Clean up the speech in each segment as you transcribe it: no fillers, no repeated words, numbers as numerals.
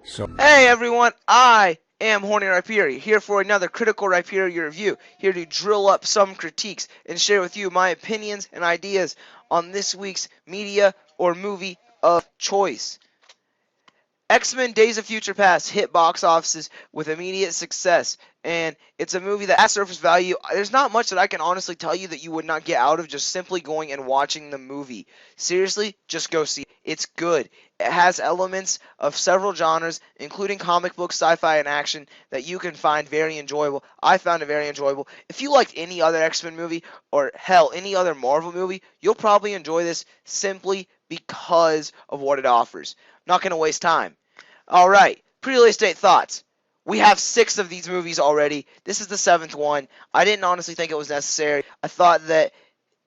Hey everyone, I am Horny Rhyperior, here for another critical Rhyperior review, here to drill up some critiques and share with you my opinions and ideas on this week's media or movie of choice. X-Men Days of Future Past hit box offices with immediate success, and it's a movie that at surface value, there's not much that I can honestly tell you that you would not get out of just simply going and watching the movie. Seriously, just go see it. It's good. It has elements of several genres, including comic book, sci-fi, and action, that you can find very enjoyable. I found it very enjoyable. If you liked any other X-Men movie, or hell, any other Marvel movie, you'll probably enjoy this simply because of what it offers. Not going to waste time. Alright, pre-release date thoughts. We have 6 of these movies already. This is the 7th one. I didn't honestly think it was necessary. I thought that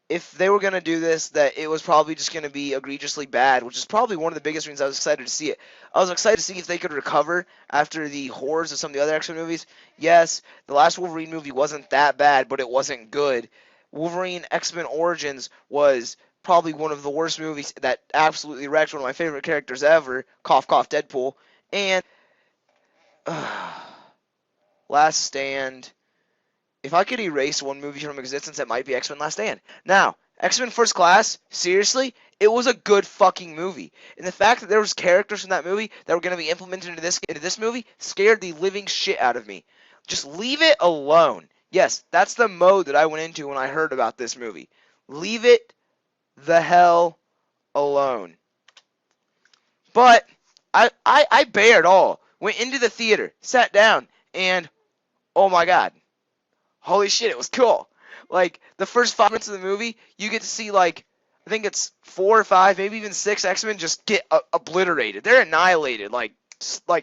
if they were going to do this, that it was probably just going to be egregiously bad, which is probably one of the biggest reasons I was excited to see it. I was excited to see if they could recover after the horrors of some of the other X-Men movies. Yes, the last Wolverine movie wasn't that bad, but it wasn't good. Wolverine X-Men Origins was probably one of the worst movies that absolutely wrecked one of my favorite characters ever, cough cough Deadpool. And Last Stand. If I could erase one movie from existence, it might be X-Men Last Stand. Now, X-Men First Class, seriously, it was a good fucking movie. And the fact that there was characters from that movie that were going to be implemented into this movie scared the living shit out of me. Just leave it alone. Yes, that's the mode that I went into when I heard about this movie. Leave it the hell alone. But I bear it all. Went into the theater, sat down, and oh my god. Holy shit, it was cool. Like, the first 5 minutes of the movie, you get to see, like, I think it's 4 or 5, maybe even 6 X-Men just get obliterated. They're annihilated, like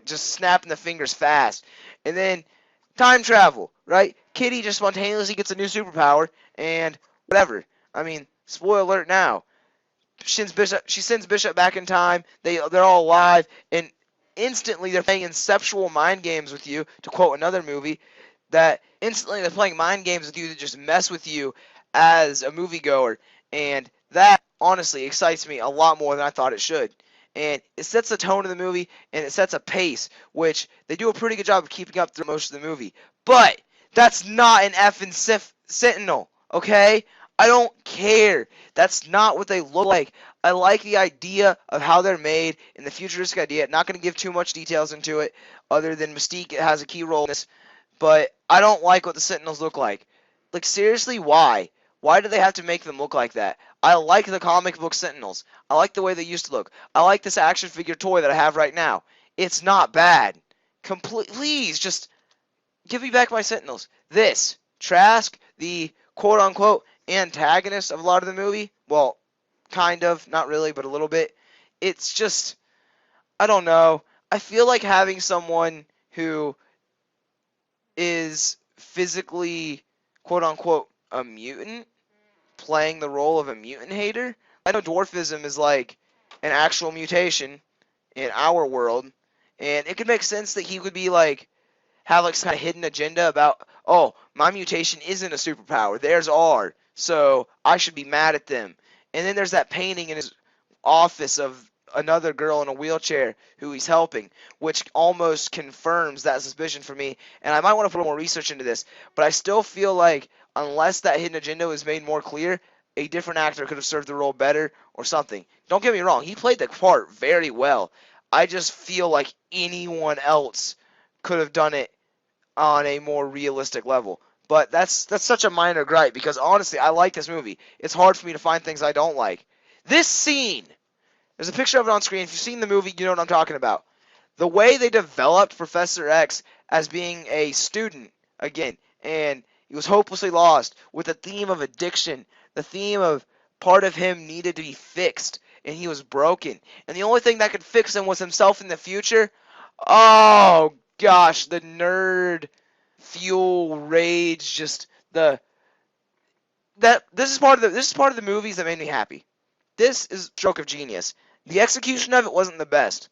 just snapping the fingers fast. And then, time travel, right? Kitty just spontaneously gets a new superpower, and whatever. I mean, spoiler alert now. She sends Bishop back in time. They're all alive, and instantly they're playing inceptual mind games with you, to quote another movie, that instantly they're playing mind games with you to just mess with you as a moviegoer, and that honestly excites me a lot more than I thought it should. And it sets the tone of the movie, and it sets a pace, which they do a pretty good job of keeping up through most of the movie. But that's not an effing Sentinel, okay? I don't care. That's not what they look like. I like the idea of how they're made and the futuristic idea. Not going to give too much details into it, other than Mystique has a key role in this. But I don't like what the Sentinels look like. Like, seriously, why? Why do they have to make them look like that? I like the comic book Sentinels. I like the way they used to look. I like this action figure toy that I have right now. It's not bad. Please, just give me back my Sentinels. This, Trask, the quote-unquote antagonist of a lot of the movie, well, kind of, not really, but a little bit. It's just, I don't know. I feel like having someone who is physically, quote-unquote, a mutant, playing the role of a mutant hater. I know dwarfism is like an actual mutation in our world, and it could make sense that he would be like, have like some kind of hidden agenda about, oh, my mutation isn't a superpower, theirs are, so I should be mad at them. And then there's that painting in his office of another girl in a wheelchair who he's helping, which almost confirms that suspicion for me. And I might want to put a little more research into this, but I still feel like unless that hidden agenda was made more clear, a different actor could have served the role better or something. Don't get me wrong, he played the part very well. I just feel like anyone else could have done it on a more realistic level. But that's such a minor gripe, because honestly, I like this movie. It's hard for me to find things I don't like. This scene, there's a picture of it on screen. If you've seen the movie, you know what I'm talking about. The way they developed Professor X as being a student, again, and he was hopelessly lost, with the theme of addiction, the theme of part of him needed to be fixed, and he was broken. And the only thing that could fix him was himself in the future. Oh, gosh, the nerd fuel rage, just the that this is part of the movies that made me happy. This is a stroke of genius. The execution of it wasn't the best,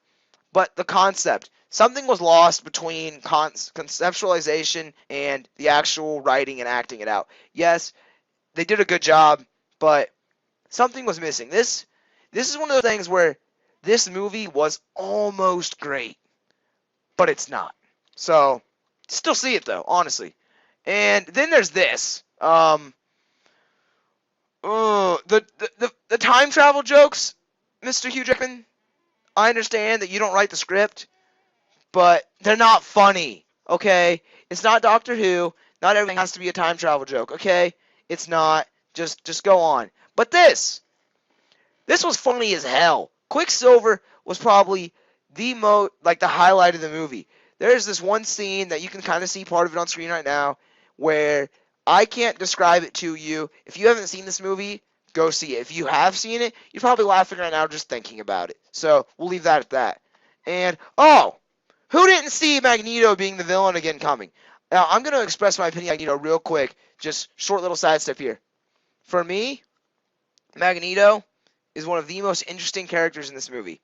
but the concept. Something was lost between conceptualization and the actual writing and acting it out. Yes, they did a good job, but something was missing. This is one of those things where this movie was almost great. but it's not. So, still see it though, honestly. And then there's this. The time travel jokes, Mr. Hugh Jackman. I understand that you don't write the script, but they're not funny. Okay, it's not Doctor Who. Not everything has to be a time travel joke. Okay, it's not. Just go on. But this was funny as hell. Quicksilver was probably the highlight of the movie. There's this one scene that you can kind of see part of it on screen right now, where I can't describe it to you. If you haven't seen this movie, go see it. If you have seen it, you're probably laughing right now just thinking about it. So we'll leave that at that. And who didn't see Magneto being the villain again coming? Now I'm gonna express my opinion on Magneto real quick. Just short little sidestep here. For me, Magneto is one of the most interesting characters in this movie,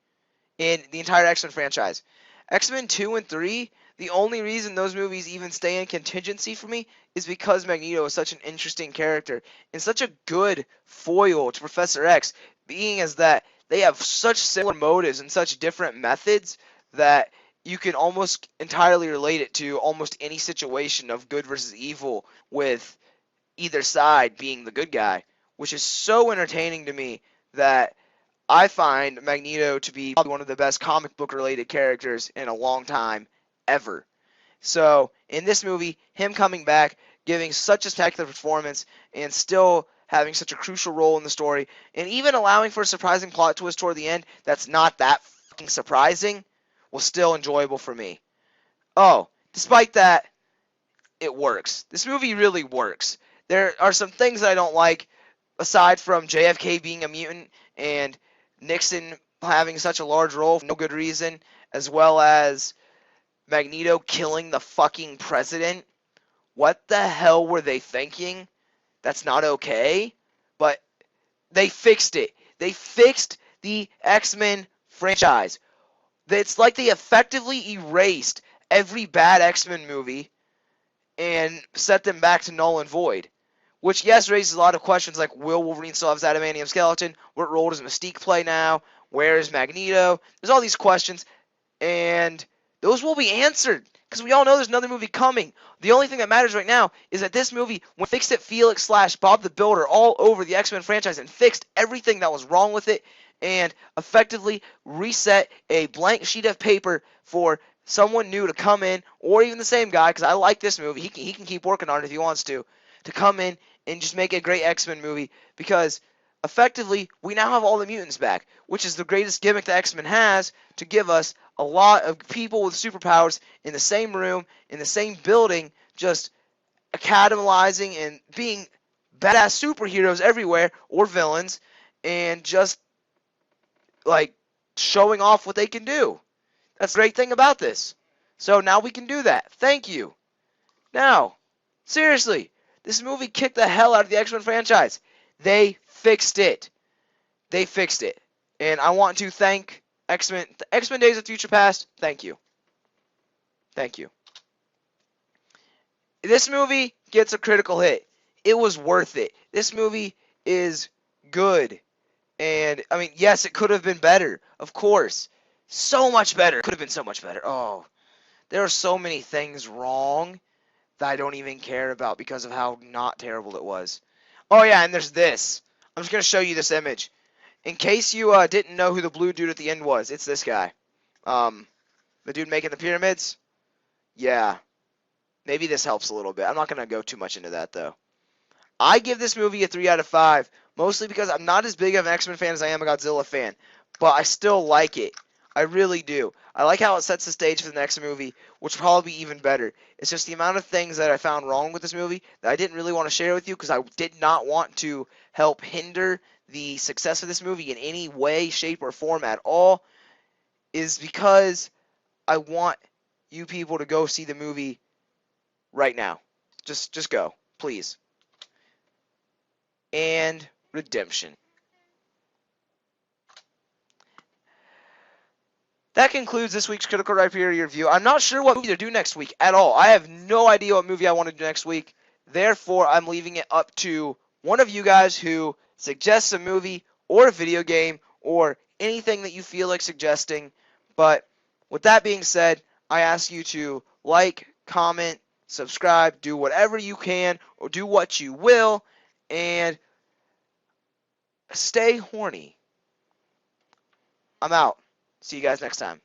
in the entire X-Men franchise. X-Men 2 and 3, the only reason those movies even stay in contingency for me is because Magneto is such an interesting character and such a good foil to Professor X, being as that they have such similar motives and such different methods that you can almost entirely relate it to almost any situation of good versus evil, with either side being the good guy, which is so entertaining to me that I find Magneto to be probably one of the best comic book related characters in a long time ever. So, in this movie, him coming back, giving such a spectacular performance, and still having such a crucial role in the story, and even allowing for a surprising plot twist toward the end that's not that fucking surprising, was still enjoyable for me. Oh, despite that, it works. This movie really works. There are some things that I don't like, aside from JFK being a mutant and Nixon having such a large role for no good reason, as well as Magneto killing the fucking president. What the hell were they thinking? That's not okay. But they fixed it. They fixed the X-Men franchise. It's like they effectively erased every bad X-Men movie and set them back to null and void. Which, yes, raises a lot of questions like, will Wolverine still have his adamantium skeleton? What role does Mystique play now? Where is Magneto? There's all these questions, and those will be answered, because we all know there's another movie coming. The only thing that matters right now is that this movie, when fixed it Felix / Bob the Builder all over the X-Men franchise and fixed everything that was wrong with it, and effectively reset a blank sheet of paper for someone new to come in, or even the same guy, because I like this movie. He can keep working on it if he wants to come in and just make a great X-Men movie, because effectively we now have all the mutants back, which is the greatest gimmick the X-Men has to give us a lot of people with superpowers in the same room, in the same building, just academizing and being badass superheroes everywhere, or villains, and just like showing off what they can do. That's the great thing about this. So now we can do that. Thank you. Now, seriously, this movie kicked the hell out of the X-Men franchise. They fixed it. They fixed it. And I want to thank X-Men Days of Future Past. Thank you. Thank you. This movie gets a critical hit. It was worth it. This movie is good. And, I mean, yes, it could have been better. Of course. So much better. It could have been so much better. Oh, there are so many things wrong that I don't even care about because of how not terrible it was. Oh yeah, and there's this. I'm just going to show you this image. In case you didn't know who the blue dude at the end was, it's this guy. The dude making the pyramids? Yeah. Maybe this helps a little bit. I'm not going to go too much into that, though. I give this movie a 3 out of 5, mostly because I'm not as big of an X-Men fan as I am a Godzilla fan, but I still like it. I really do. I like how it sets the stage for the next movie, which will probably be even better. It's just the amount of things that I found wrong with this movie that I didn't really want to share with you, because I did not want to help hinder the success of this movie in any way, shape, or form at all, is because I want you people to go see the movie right now. Just go, please. And Redemption. That concludes this week's Critical Rhyperior review. I'm not sure what movie to do next week at all. I have no idea what movie I want to do next week. Therefore, I'm leaving it up to one of you guys who suggests a movie or a video game or anything that you feel like suggesting. But with that being said, I ask you to like, comment, subscribe, do whatever you can, or do what you will, and stay horny. I'm out. See you guys next time.